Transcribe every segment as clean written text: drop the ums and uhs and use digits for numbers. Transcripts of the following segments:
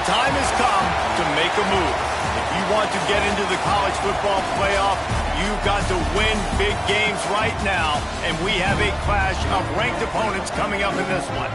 the time has come to make a move. If you want to get into the college football playoff, you've got to win big games right now, and we have a clash of ranked opponents coming up in this one.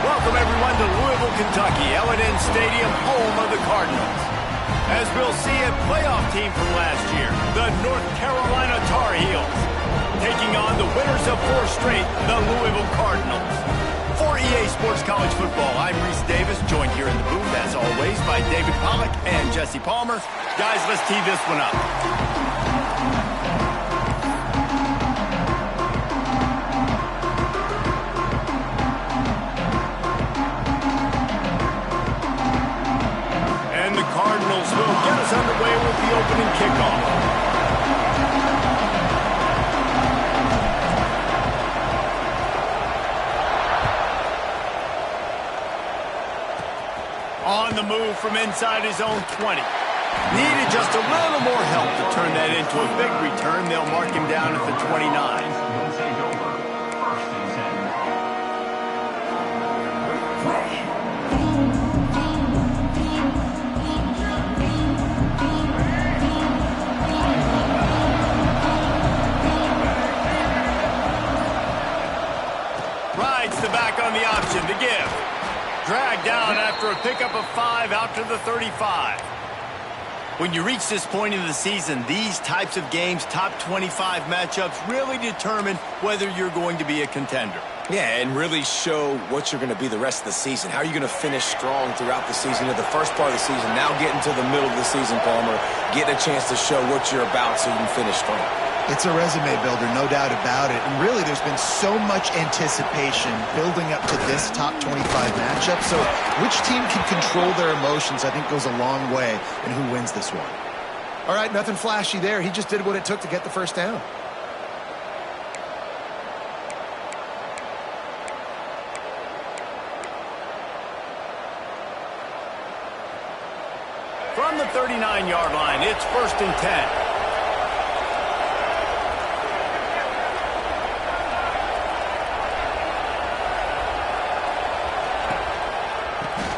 Welcome, everyone, to Louisville, Kentucky, L&N Stadium, home of the Cardinals. As we'll see, a playoff team from last year, the North Carolina Tar Heels, taking on the winners of 4 straight, the Louisville Cardinals. For EA Sports College Football, I'm Reese Davis, joined here in the booth, as always, by David Pollack and Jesse Palmer. Guys, let's tee this one up. And the Cardinals will get us underway with the opening kickoff. On the move from inside his own 20. Needed just a little more help to turn that into a big return. They'll mark him down at the 29. Rides the back on the option to give. Dragged down after a pickup of 5 out to the 35. When you reach this point in the season, these types of games, top 25 matchups, really determine whether you're going to be a contender. Yeah, and really show what you're going to be the rest of the season. How are you going to finish strong throughout the season, the first part of the season, now getting to the middle of the season, Palmer, getting a chance to show what you're about so you can finish strong. It's a resume builder, no doubt about it. And really, there's been so much anticipation building up to this top 25 matchup. So which team can control their emotions, I think, goes a long way in who wins this one. All right, nothing flashy there. He just did what it took to get the first down. From the 39-yard line, it's 1st and 10.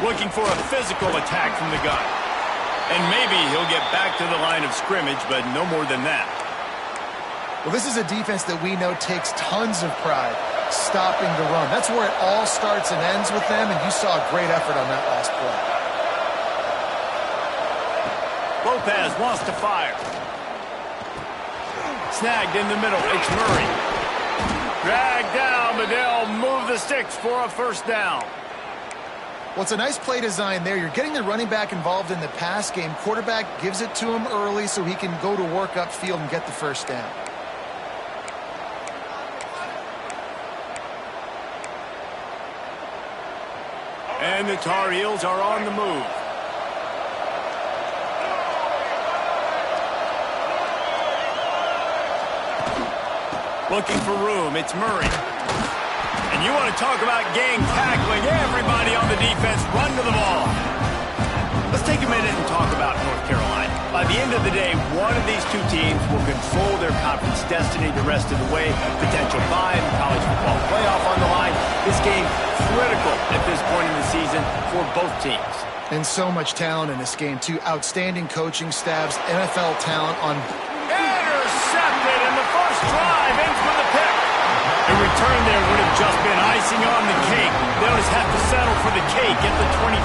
Looking for a physical attack from the gun. And maybe he'll get back to the line of scrimmage, but no more than that. Well, this is a defense that we know takes tons of pride stopping the run. That's where it all starts and ends with them, and you saw a great effort on that last play. Lopez wants to fire. Snagged in the middle. It's Murray. Dragged down, but they'll move the sticks for a first down. Well, it's a nice play design there. You're getting the running back involved in the pass game. Quarterback gives it to him early so he can go to work upfield and get the first down. And the Tar Heels are on the move. Looking for room. It's Murray. And you want to talk about gang tackling. Everybody on the defense run to the ball. Let's take a minute and talk about North Carolina. By the end of the day, one of these two teams will control their conference destiny the rest of the way. Potential bye in the college football playoff on the line. This game critical at this point in the season for both teams. And so much talent in this game, too. Outstanding coaching staffs, NFL talent on... Intercepted, and the first drive ends with a pick. A return there would have just been icing on the cake. They'll just have to settle for the cake at the 23.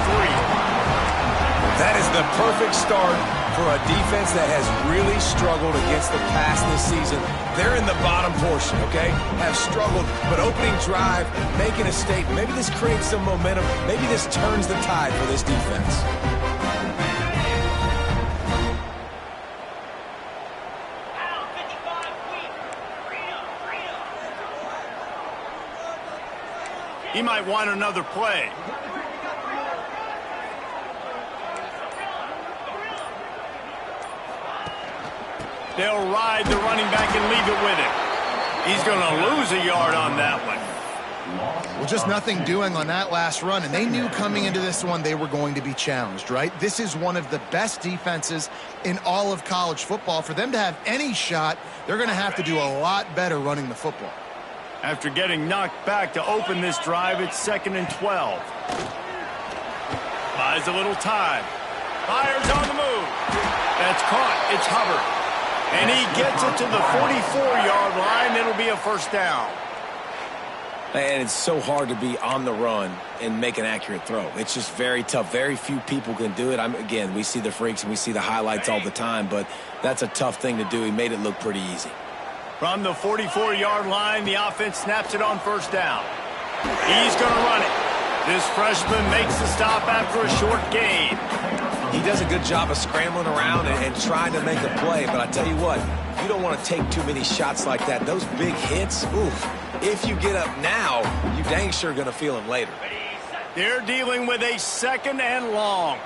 That is the perfect start for a defense that has really struggled against the pass this season. They're in the bottom portion, okay? Have struggled, but opening drive, making a statement. Maybe this creates some momentum. Maybe this turns the tide for this defense. He might want another play. They'll ride the running back and leave it with him. He's going to lose a yard on that one. Well, just nothing doing on that last run, and they knew coming into this one they were going to be challenged, right? This is one of the best defenses in all of college football. For them to have any shot, they're going to have to do a lot better running the football. After getting knocked back to open this drive, it's 2nd and 12. Buys a little time. Fires on the move. That's caught. It's Hubbard. And he gets it to the 44-yard line. It'll be a first down. And it's so hard to be on the run and make an accurate throw. It's just very tough. Very few people can do it. Again, we see the freaks and we see the highlights all the time, but that's a tough thing to do. He made it look pretty easy. From the 44-yard line, the offense snaps it on first down. He's going to run it. This freshman makes the stop after a short gain. He does a good job of scrambling around and trying to make a play, but I tell you what, you don't want to take too many shots like that. Those big hits, oof. If you get up now, you dang sure going to feel them later. They're dealing with a second and long.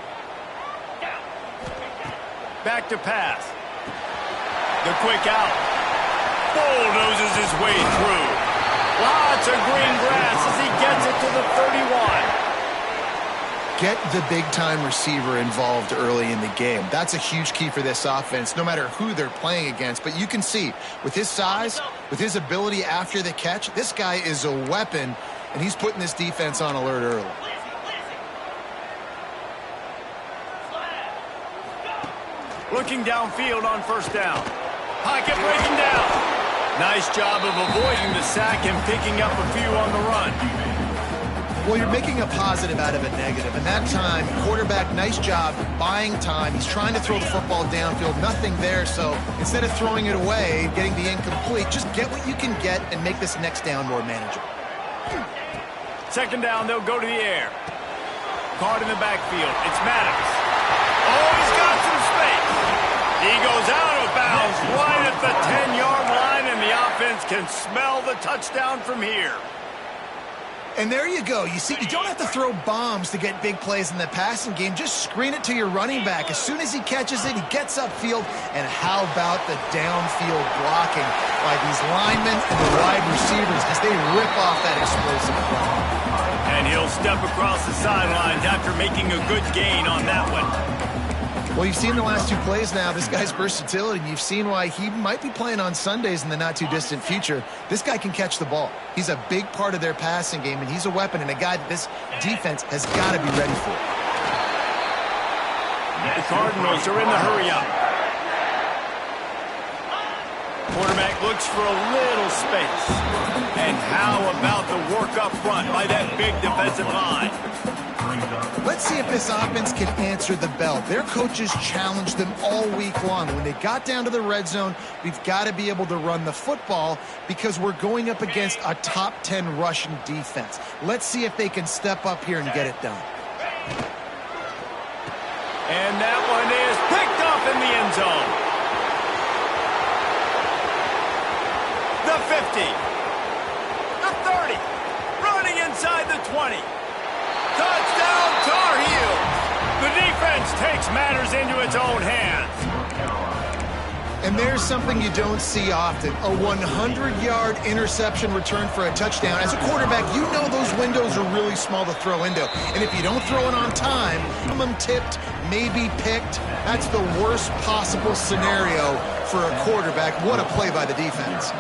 Back to pass. The quick out. Bulldozes his way through. Lots of green grass as he gets it to the 31. Get the big-time receiver involved early in the game. That's a huge key for this offense, no matter who they're playing against. But you can see, with his size, with his ability after the catch, this guy is a weapon, and he's putting this defense on alert early. Looking downfield on first down. Pocket breaking down. Nice job of avoiding the sack and picking up a few on the run. Well, you're making a positive out of a negative. And that time, quarterback, nice job buying time. He's trying to throw the football downfield. Nothing there. So instead of throwing it away, getting the incomplete, just get what you can get and make this next down more manageable. Second down, they'll go to the air. Caught in the backfield. It's Maddox. Oh, he's got some space. He goes out of bounds right at the 10-yard line, and the offense can smell the touchdown from here. And there you go. You see, you don't have to throw bombs to get big plays in the passing game. Just screen it to your running back. As soon as he catches it, he gets upfield. And how about the downfield blocking by these linemen and the wide receivers as they rip off that explosive play. And he'll step across the sidelines after making a good gain on that one. Well, you've seen the last two plays now, this guy's versatility, and you've seen why he might be playing on Sundays in the not-too-distant future. This guy can catch the ball. He's a big part of their passing game, and he's a weapon and a guy that this defense has got to be ready for. The Cardinals are in the hurry-up. Quarterback looks for a little space. And how about the work up front by that big defensive line? Let's see if this offense can answer the bell. Their coaches challenged them all week long. When they got down to the red zone, we've got to be able to run the football because we're going up against a top 10 rushing defense. Let's see if they can step up here and get it done. And that one is picked up in the end zone. The 50. The 30. Running inside the 20. Touchdown, Tar Heels! The defense takes matters into its own hands. And there's something you don't see often, a 100-yard interception return for a touchdown. As a quarterback, you know those windows are really small to throw into. And if you don't throw it on time, minimum tipped, maybe picked, that's the worst possible scenario for a quarterback. What a play by the defense.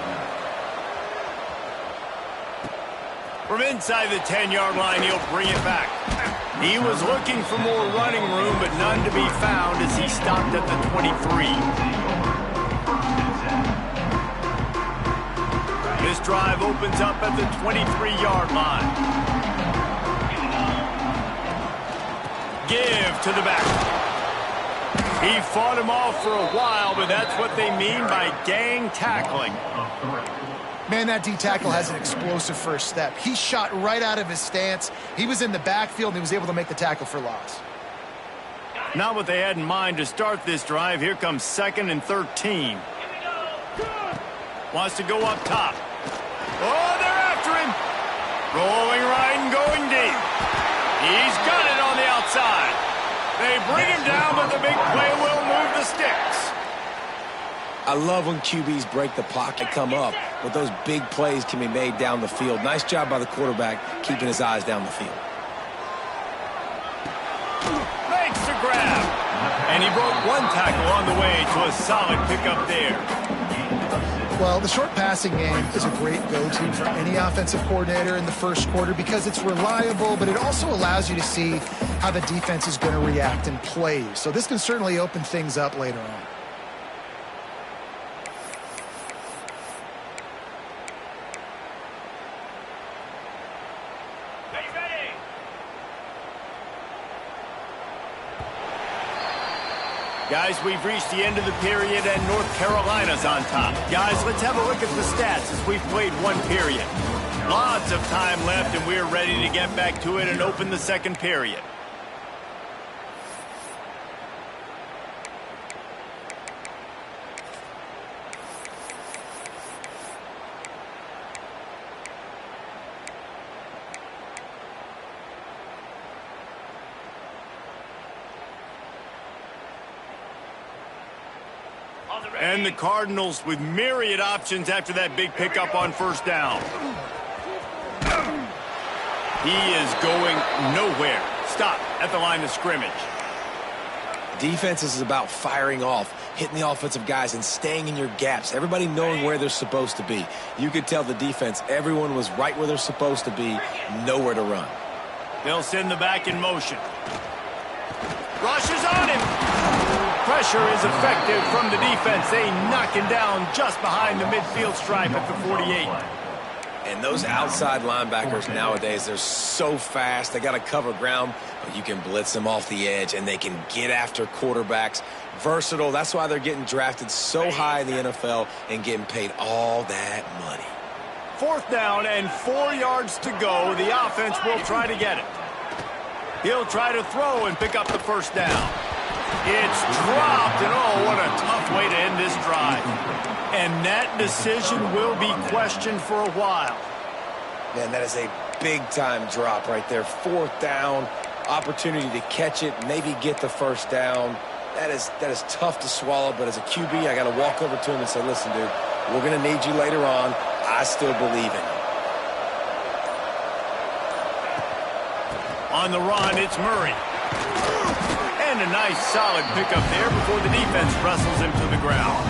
From inside the 10-yard line, he'll bring it back. He was looking for more running room, but none to be found as he stopped at the 23. This drive opens up at the 23-yard line. Give to the back. He fought him off for a while, but that's what they mean by gang tackling. Man, that D-tackle has an explosive first step. He shot right out of his stance. He was in the backfield, and he was able to make the tackle for loss. Not what they had in mind to start this drive. Here comes 2nd and 13. Wants to go up top. Oh, they're after him. Rolling right and going deep. He's got it on the outside. They bring him down, but the big play will move the sticks. I love when QBs break the pocket, come up, but those big plays can be made down the field. Nice job by the quarterback keeping his eyes down the field. Makes the grab. And he broke one tackle on the way to a solid pickup there. Well, the short passing game is a great go-to for any offensive coordinator in the first quarter because it's reliable, but it also allows you to see how the defense is going to react and play. So this can certainly open things up later on. Guys, we've reached the end of the period, and North Carolina's on top. Guys, let's have a look at the stats as we've played one period. Lots of time left, and we're ready to get back to it and open the second period. And the Cardinals with myriad options after that big pickup on first down. He is going nowhere. Stop at the line of scrimmage. Defense is about firing off, hitting the offensive guys, and staying in your gaps. Everybody knowing where they're supposed to be. You could tell the defense, everyone was right where they're supposed to be, nowhere to run. They'll send the back in motion. Rushes on him. Pressure is effective from the defense. They knock him down just behind the midfield stripe at the 48. And those outside linebackers nowadays, they're so fast. They got to cover ground, but you can blitz them off the edge, and they can get after quarterbacks. Versatile. That's why they're getting drafted so high in the NFL and getting paid all that money. Fourth down and 4 yards to go. The offense will try to get it. He'll try to throw and pick up the first down. It's dropped, and oh, what a tough way to end this drive. And that decision will be questioned for a while. Man, that is a big-time drop right there. Fourth down, opportunity to catch it, maybe get the first down. That is tough to swallow, but as a QB, I got to walk over to him and say, listen, dude, we're going to need you later on. I still believe in you. On the run, it's Murray. And a nice solid pickup there before the defense wrestles him to the ground.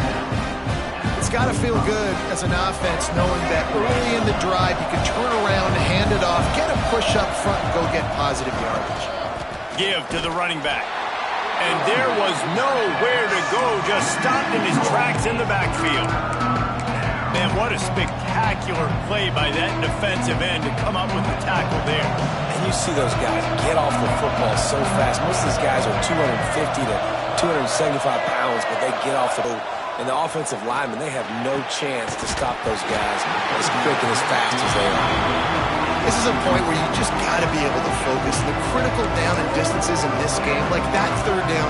It's got to feel good as an offense knowing that early in the drive you can turn around, hand it off, get a push up front, and go get positive yardage. Give to the running back. And there was nowhere to go, just stopped in his tracks in the backfield. Man, what a spectacular play by that defensive end to come up with the tackle there. And you see those guys get off the football so fast. Most of these guys are 250 to 275 pounds, but they get off the boat. And the offensive linemen, they have no chance to stop those guys as quick and as fast as they are. This is a point where you just got to be able to focus. The critical down and distances in this game, like that third down